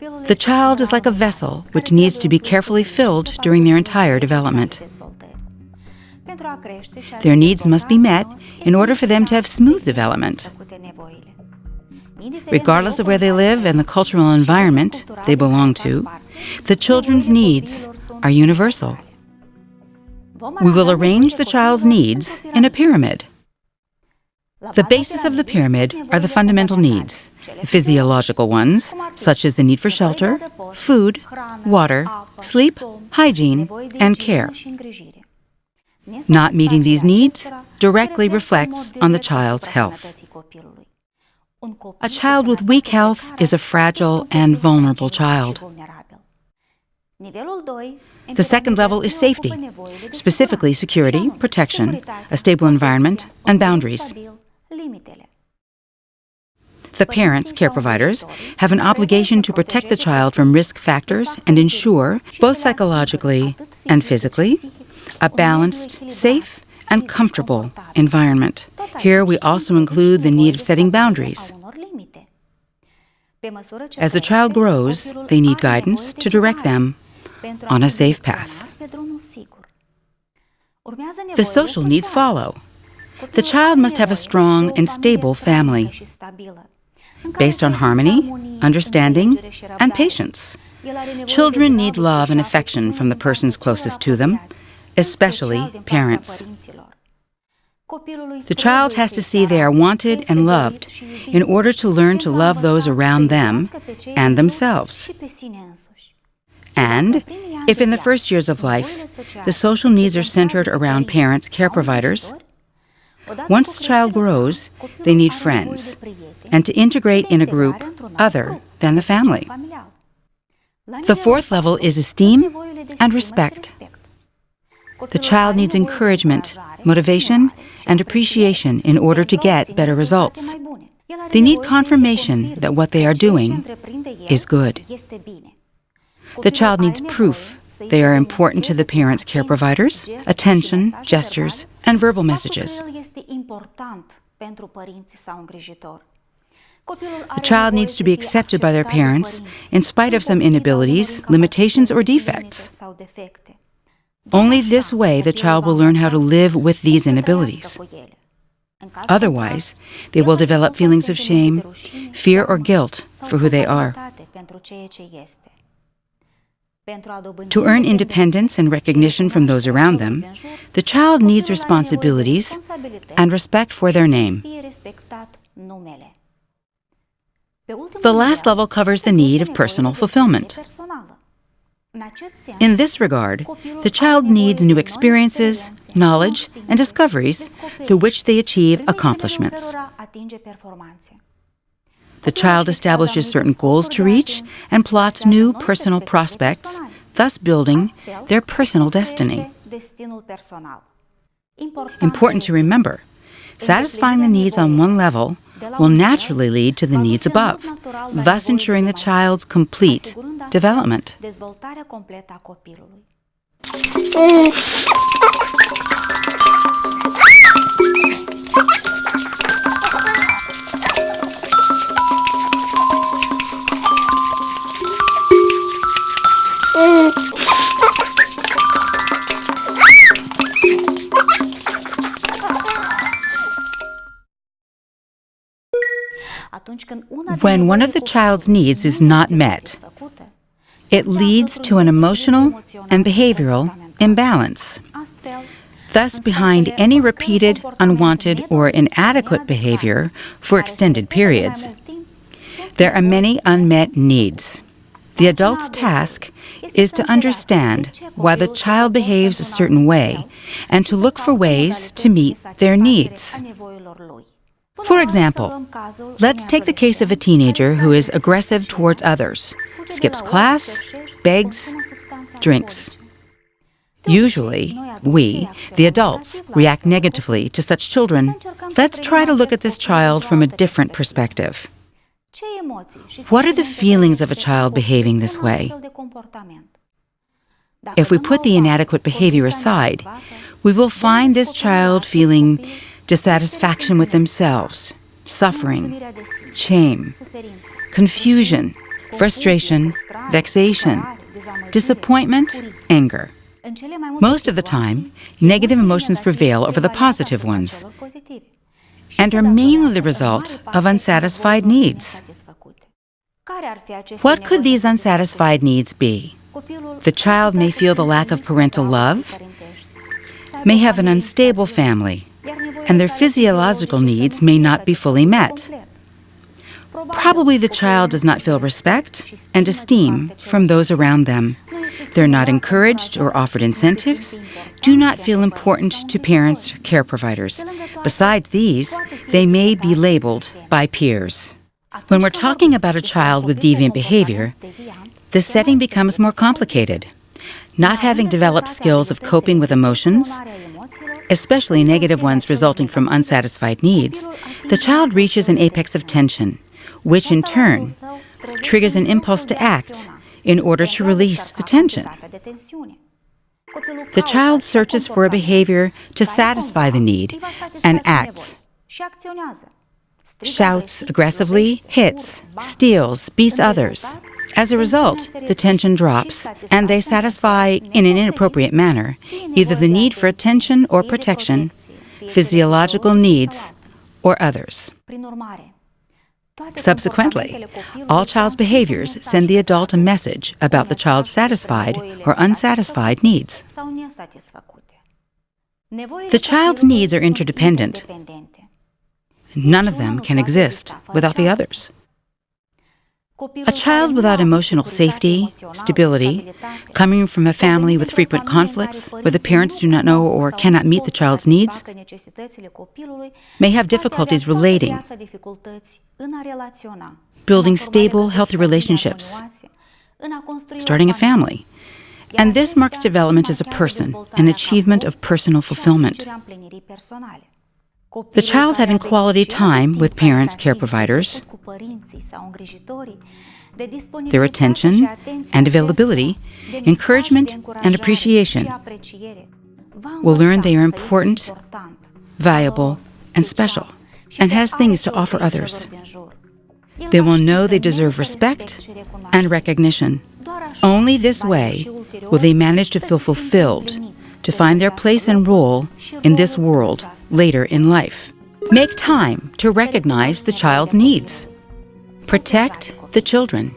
The child is like a vessel which needs to be carefully filled during their entire development. Their needs must be met in order for them to have smooth development. Regardless of where they live and the cultural environment they belong to, the children's needs are universal. We will arrange the child's needs in a pyramid. The basis of the pyramid are the fundamental needs, the physiological ones, such as the need for shelter, food, water, sleep, hygiene, and care. Not meeting these needs directly reflects on the child's health. A child with weak health is a fragile and vulnerable child. The second level is safety, specifically security, protection, a stable environment, and boundaries. The parents, care providers, have an obligation to protect the child from risk factors and ensure, both psychologically and physically, a balanced, safe, and comfortable environment. Here we also include the need of setting boundaries. As the child grows, they need guidance to direct them on a safe path. The social needs follow. The child must have a strong and stable family, based on harmony, understanding, and patience. Children need love and affection from the persons closest to them, especially parents. The child has to see they are wanted and loved in order to learn to love those around them and themselves. And if in the first years of life, the social needs are centered around parents, care providers, once the child grows, they need friends and to integrate in a group other than the family. The fourth level is esteem and respect. The child needs encouragement, motivation, and appreciation in order to get better results. They need confirmation that what they are doing is good. The child needs proof they are important to the parents' care providers, attention, gestures, and verbal messages. The child needs to be accepted by their parents in spite of some inabilities, limitations, or defects. Only this way the child will learn how to live with these inabilities. Otherwise, they will develop feelings of shame, fear, or guilt for who they are. To earn independence and recognition from those around them, the child needs responsibilities and respect for their name. The last level covers the need of personal fulfillment. In this regard, the child needs new experiences, knowledge, and discoveries through which they achieve accomplishments. The child establishes certain goals to reach and plots new personal prospects, thus building their personal destiny. Important to remember, satisfying the needs on one level will naturally lead to the needs above, thus ensuring the child's complete development. When one of the child's needs is not met, it leads to an emotional and behavioral imbalance. Thus, behind any repeated, unwanted, or inadequate behavior for extended periods, there are many unmet needs. The adult's task is to understand why the child behaves a certain way and to look for ways to meet their needs. For example, let's take the case of a teenager who is aggressive towards others, skips class, begs, drinks. Usually, we, the adults, react negatively to such children. Let's try to look at this child from a different perspective. What are the feelings of a child behaving this way? If we put the inadequate behavior aside, we will find this child feeling dissatisfaction with themselves, suffering, shame, confusion, frustration, vexation, disappointment, anger. Most of the time, negative emotions prevail over the positive ones and are mainly the result of unsatisfied needs. What could these unsatisfied needs be? The child may feel the lack of parental love, may have an unstable family, and their physiological needs may not be fully met. Probably the child does not feel respect and esteem from those around them. They're not encouraged or offered incentives, do not feel important to parents or care providers. Besides these, they may be labeled by peers. When we're talking about a child with deviant behavior, the setting becomes more complicated. Not having developed skills of coping with emotions, especially negative ones resulting from unsatisfied needs, the child reaches an apex of tension, which in turn triggers an impulse to act in order to release the tension. The child searches for a behavior to satisfy the need and acts. Shouts aggressively, hits, steals, beats others. As a result, the tension drops, and they satisfy, in an inappropriate manner, either the need for attention or protection, physiological needs, or others. Subsequently, all child's behaviors send the adult a message about the child's satisfied or unsatisfied needs. The child's needs are interdependent. None of them can exist without the others. A child without emotional safety, stability, coming from a family with frequent conflicts, where the parents do not know or cannot meet the child's needs, may have difficulties relating, building stable, healthy relationships, starting a family. And this marks development as a person, an achievement of personal fulfillment. The child having quality time with parents, care providers, their attention and availability, encouragement and appreciation, will learn they are important, valuable, and special, and has things to offer others. They will know they deserve respect and recognition. Only this way will they manage to feel fulfilled, to find their place and role in this world later in life. Make time to recognize the child's needs. Protect the children.